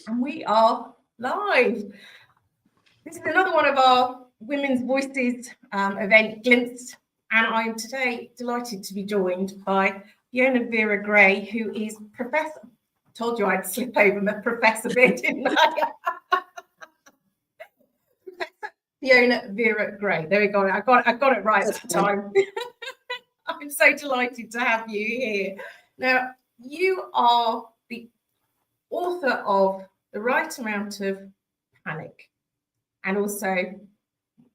And we are live. This is another one of our Women's Voices event, Glimpse, and I'm today delighted to be joined by Fiona Vera Gray, who is Professor. I told you I'd slip over my professor bit, didn't I? Professor Fiona Vera Gray. There we go. I got it right that time. I'm so delighted to have you here. Now, you are the author of The Right Amount of Panic, and also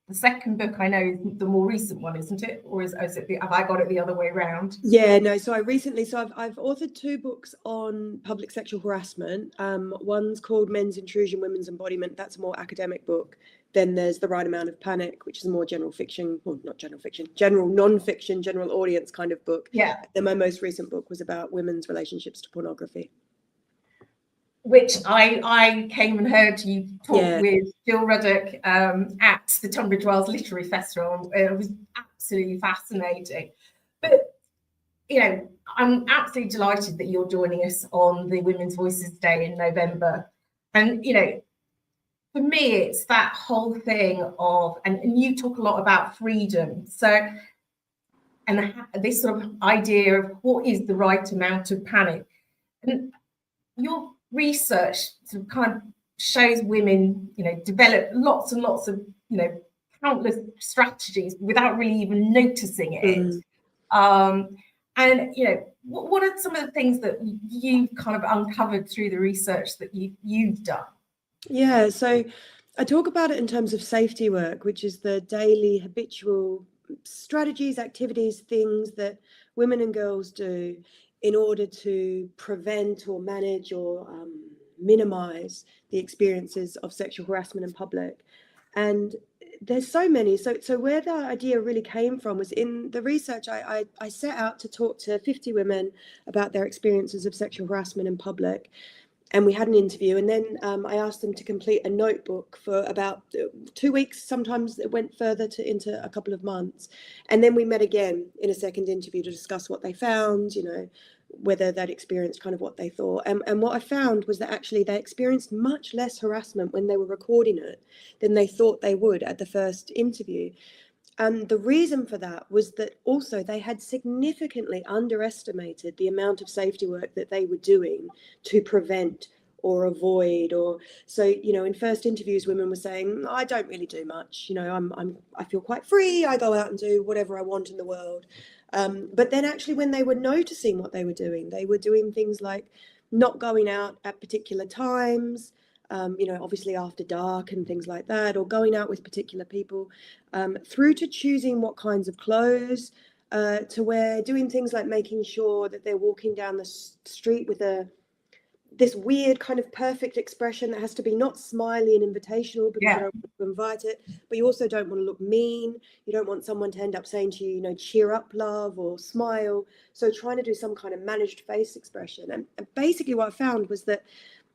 the second book I know is the more recent one, isn't it? Or is it have I got it the other way around? Yeah, no. So I've authored 2 books on public sexual harassment. One's called Men's Intrusion, Women's Embodiment. That's a more academic book. Then there's The Right Amount of Panic, which is a more general fiction, well, not general fiction, general non-fiction, general audience kind of book. Yeah. Then my most recent book was about women's relationships to pornography. Which I came and heard you talk with Jill Ruddock at the Tunbridge Wells Literary Festival. It was absolutely fascinating. But, you know, I'm absolutely delighted that you're joining us on the Women's Voices Day in November. And, you know, for me, it's that whole thing of, and you talk a lot about freedom. So, and this sort of idea of what is the right amount of panic. And your research sort of kind of shows women, you know, develop lots and lots of, you know, countless strategies without really even noticing it. And, you know, what are some of the things that you've kind of uncovered through the research that you've done? Yeah, so I talk about it in terms of safety work, which is the daily habitual strategies, activities, things that women and girls do in order to prevent or manage or minimize the experiences of sexual harassment in public. And there's so many. So where the idea really came from was in the research. I set out to talk to 50 women about their experiences of sexual harassment in public. And we had an interview, and then I asked them to complete a notebook for about 2 weeks. Sometimes it went further into a couple of months. And then we met again in a second interview to discuss what they found, you know, whether they'd experienced kind of what they thought. And what I found was that actually they experienced much less harassment when they were recording it than they thought they would at the first interview. And the reason for that was that also they had significantly underestimated the amount of safety work that they were doing to prevent or avoid. Or so, you know, in first interviews, women were saying, I don't really do much. You know, I feel quite free. I go out and do whatever I want in the world. But then actually when they were noticing what they were doing things like not going out at particular times, you know, obviously after dark and things like that, or going out with particular people, through to choosing what kinds of clothes to wear, doing things like making sure that they're walking down the street with this weird kind of perfect expression that has to be not smiley and invitational because you don't want to invite it, but you also don't want to look mean. You don't want someone to end up saying to you, you know, cheer up, love, or smile. So trying to do some kind of managed face expression. And basically what I found was that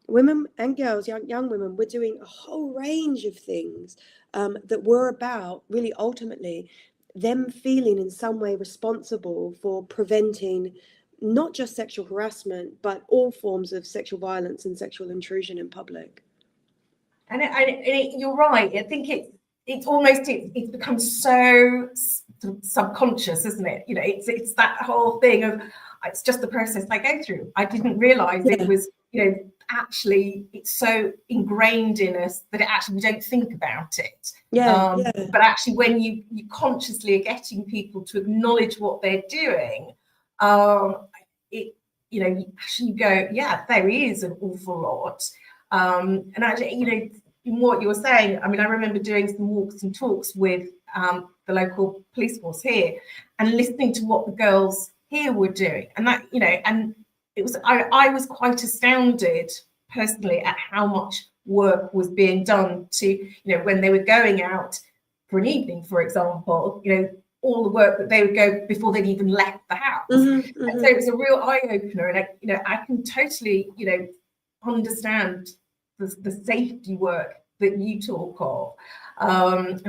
women and girls, young women, were doing a whole range of things that were about really ultimately them feeling in some way responsible for preventing not just sexual harassment, but all forms of sexual violence and sexual intrusion in public. And you're right. I think it's almost it's become so subconscious, isn't it? You know, it's that whole thing of it's just the process I go through. I didn't realize it was, you know, actually it's so ingrained in us that we don't think about it. But actually when you consciously are getting people to acknowledge what they're doing, it, you know, actually you go, yeah, there is an awful lot. And actually, you know, in what you were saying, I mean, I remember doing some walks and talks with the local police force here and listening to what the girls here were doing. And that, you know, and it was, I was quite astounded personally at how much work was being done to, you know, when they were going out for an evening, for example, you know, all the work that they would go before they'd even left the house. And so it was a real eye-opener. And, you know, I can totally, you know, understand the safety work that you talk of. And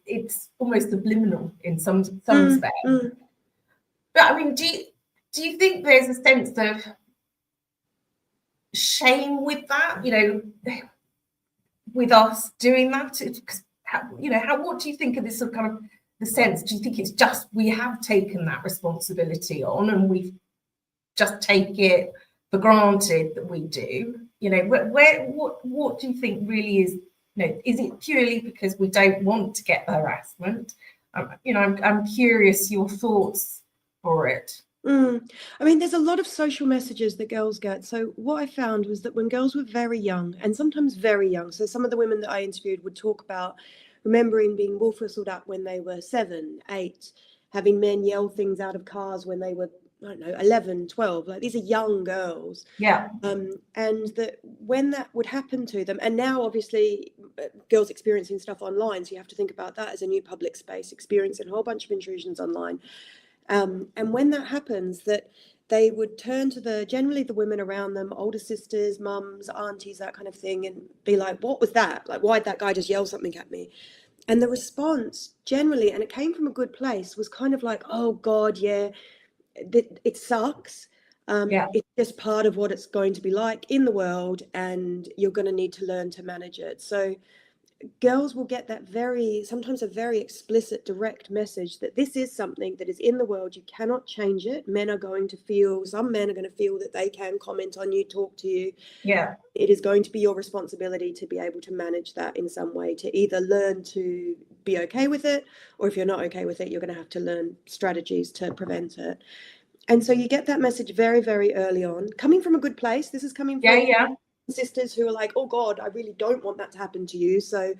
it's almost subliminal in some respects. But I mean, do you think there's a sense of shame with that, with us doing that? What do you think of this sort of kind of the sense? Do you think it's just we have taken that responsibility on and we've just take it for granted that we do? What do you think really is, is it purely because we don't want to get the harassment? I'm curious your thoughts for it. I mean, there's a lot of social messages that girls get. So what I found was that when girls were very young, and sometimes very young, so some of the women that I interviewed would talk about remembering being wolf whistled at when they were 7, 8, having men yell things out of cars when they were, I don't know, 11, 12. Like, these are young girls. Yeah. And that when that would happen to them, and now obviously girls experiencing stuff online, so you have to think about that as a new public space, experiencing a whole bunch of intrusions online. And when that happens, that they would turn to generally the women around them, older sisters, mums, aunties, that kind of thing, and be like, what was that? Like, why'd that guy just yell something at me? And the response generally, and it came from a good place, was kind of like, oh God, yeah, it sucks. It's just part of what it's going to be like in the world, and you're going to need to learn to manage it. So girls will get that sometimes a very explicit, direct message that this is something that is in the world. You cannot change it. Some men are going to feel that they can comment on you, talk to you. Yeah. It is going to be your responsibility to be able to manage that in some way, to either learn to be okay with it, or if you're not okay with it, you're going to have to learn strategies to prevent it. And so you get that message very, very early on, coming from a good place. This is coming from sisters who are like, oh God, I really don't want that to happen to you. So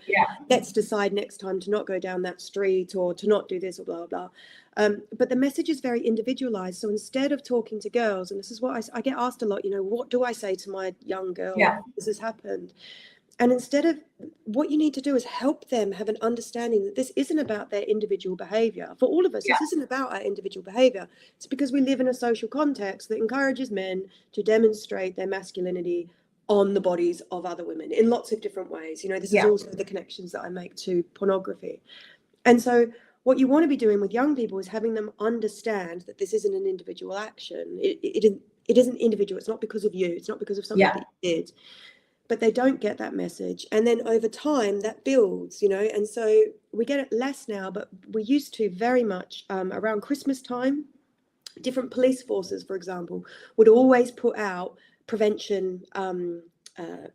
let's decide next time to not go down that street or to not do this or blah, blah. But the message is very individualized. So instead of talking to girls, and this is what I get asked a lot, what do I say to my young girl? This has happened. And instead of, what you need to do is help them have an understanding that this isn't about their individual behavior. For all of us, this isn't about our individual behavior. It's because we live in a social context that encourages men to demonstrate their masculinity on the bodies of other women in lots of different ways. This is also the connections that I make to pornography. And so what you want to be doing with young people is having them understand that this isn't an individual action. It isn't individual. It's not because of you. It's not because of something that you did. But they don't get that message. And then over time that builds, and so we get it less now, but we used to very much around Christmas time. Different police forces, for example, would always put out prevention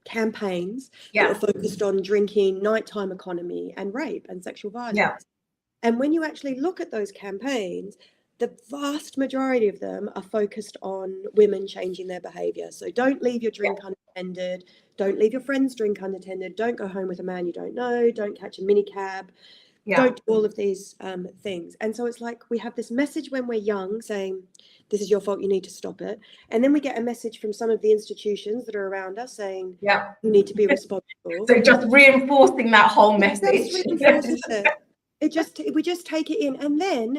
campaigns that were focused on drinking, nighttime economy, and rape and sexual violence. And when you actually look at those campaigns, the vast majority of them are focused on women changing their behavior. So don't leave your drink unattended. Don't leave your friend's drink unattended. Don't go home with a man you don't know. Don't catch a minicab. Don't do all of these things. And so it's like we have this message when we're young saying, this is your fault, you need to stop it. And then we get a message from some of the institutions that are around us saying, you need to be responsible. So just reinforcing that whole message. We just take it in. And then,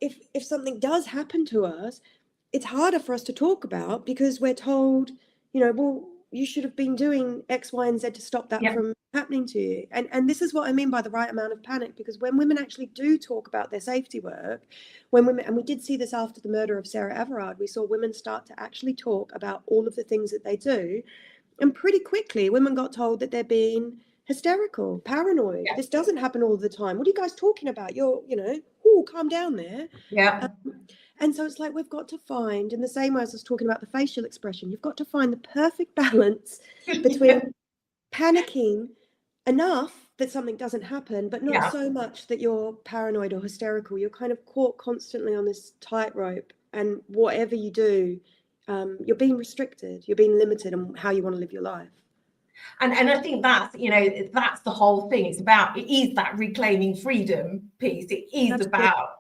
if something does happen to us, it's harder for us to talk about because we're told, well, you should have been doing X, Y, and Z to stop that from happening to you. And this is what I mean by the right amount of panic, because when women actually do talk about their safety work, and we did see this after the murder of Sarah Everard, we saw women start to actually talk about all of the things that they do. And pretty quickly, women got told that they're being hysterical, paranoid. This doesn't happen all the time. What are you guys talking about? You're, calm down there. And so it's like we've got to find, in the same way as I was talking about the facial expression, you've got to find the perfect balance between panicking enough that something doesn't happen, but not so much that you're paranoid or hysterical. You're kind of caught constantly on this tightrope, and whatever you do, you're being restricted, you're being limited on how you want to live your life. And I think that's, that's the whole thing. It is that reclaiming freedom piece. It is about,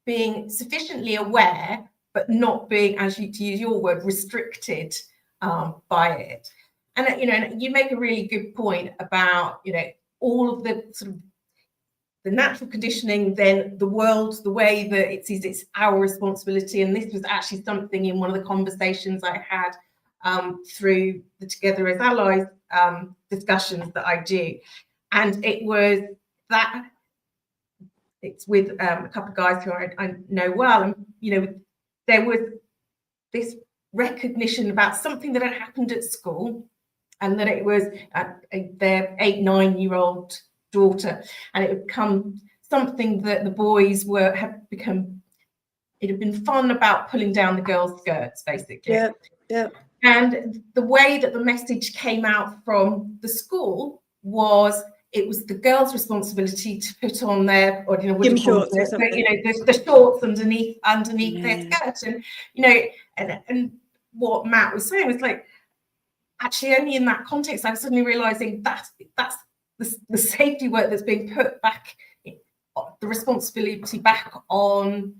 being sufficiently aware, but not being, to use your word, restricted by it. And, you make a really good point about, all of the sort of the natural conditioning, then the world, the way that it's our responsibility. And this was actually something in one of the conversations I had through the Together as Allies discussions that I do. And it was that it's with a couple of guys who I know well, and there was this recognition about something that had happened at school, and that it was their 8-9-year-old daughter, and it had become something that the boys had become. It had been fun about pulling down the girls' skirts, basically. Yeah, yeah. And the way that the message came out from the school was, it was the girls' responsibility to put on their, or what Gym do you call shorts or something. the shorts underneath Yeah. their skirt, and and what Matt was saying was like, actually, only in that context, I'm suddenly realizing that's the safety work that's being put back, the responsibility back on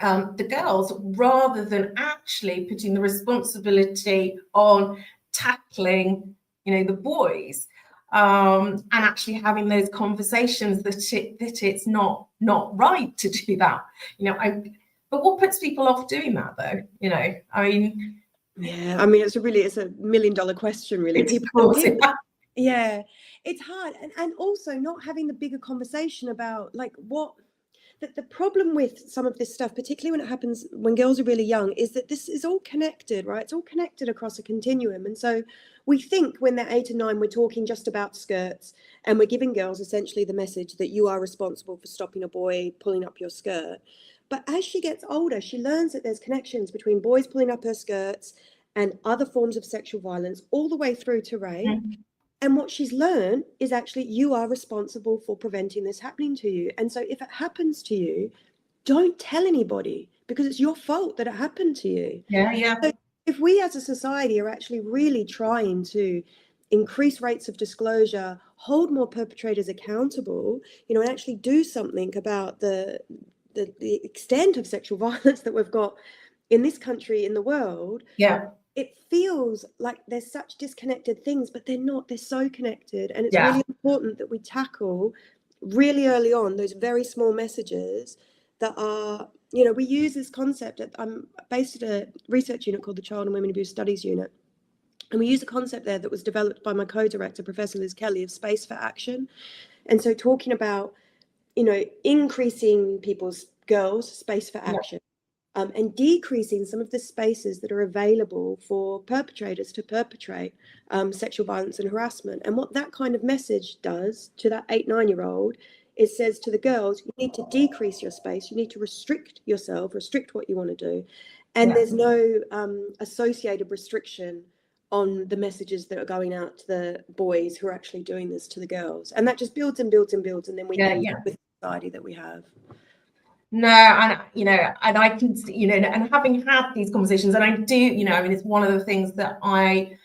the girls, rather than actually putting the responsibility on tackling, the boys, and actually having those conversations that it's not right to do that. But what puts people off doing that, though? I mean. Yeah, I mean, it's a $1 million question, really. Yeah, it's hard. And also not having the bigger conversation about like what the problem with some of this stuff, particularly when it happens when girls are really young, is that this is all connected, right? It's all connected across a continuum. And so we think when they're 8 and 9, we're talking just about skirts, and we're giving girls essentially the message that you are responsible for stopping a boy pulling up your skirt. But as she gets older, she learns that there's connections between boys pulling up her skirts and other forms of sexual violence, all the way through to rape. Mm-hmm. And what she's learned is actually you are responsible for preventing this happening to you. And so if it happens to you, don't tell anybody, because it's your fault that it happened to you. Yeah. So if we as a society are actually really trying to increase rates of disclosure, hold more perpetrators accountable, and actually do something about the extent of sexual violence that we've got in this country, in the world. Yeah. It feels like there's such disconnected things, but they're not. They're so connected. And it's really important that we tackle really early on those very small messages that are, we use this concept. I'm based at a research unit called the Child and Women Abuse Studies Unit. And we use a concept there that was developed by my co-director, Professor Liz Kelly, of Space for Action. And so talking about, increasing girls' space for action. And decreasing some of the spaces that are available for perpetrators to perpetrate sexual violence and harassment. And what that kind of message does to that 8-9-year-old, it says to the girls, you need to decrease your space, you need to restrict yourself, restrict what you want to do. And there's no associated restriction on the messages that are going out to the boys who are actually doing this to the girls. And that just builds and builds and builds. And then we end up with the society that we have. No, and and I can, and having had these conversations, and I do, it's one of the things that I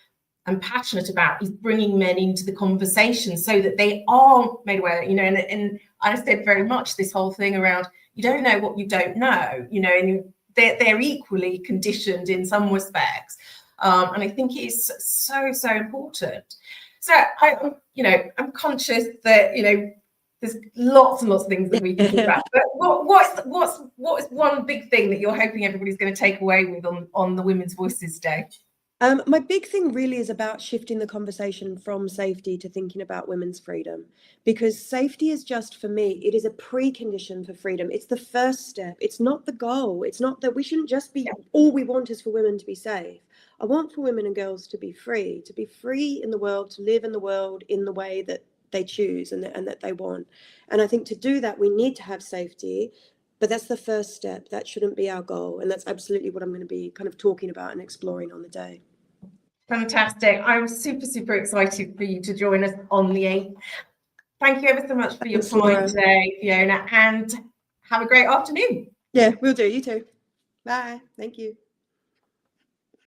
am passionate about, is bringing men into the conversation so that they are made aware, and I said very much this whole thing around, you don't know what you don't know, and they're equally conditioned in some respects, and I think it's so important. So I'm conscious that there's lots and lots of things that we can talk about. But what's one big thing that you're hoping everybody's going to take away with on the Women's Voices Day? My big thing really is about shifting the conversation from safety to thinking about women's freedom, because safety is just, for me, it is a precondition for freedom. It's the first step. It's not the goal. It's not that we shouldn't just be, all we want is for women to be safe. I want for women and girls to be free in the world, to live in the world in the way that they choose and that they want. And I think to do that, we need to have safety, but that's the first step. That shouldn't be our goal. And that's absolutely what I'm going to be kind of talking about and exploring on the day. Fantastic. I'm super excited for you to join us on the 8th. Thank you ever so much for your time today, Fiona, and have a great afternoon. Yeah, we'll do. You too. Bye. Thank you.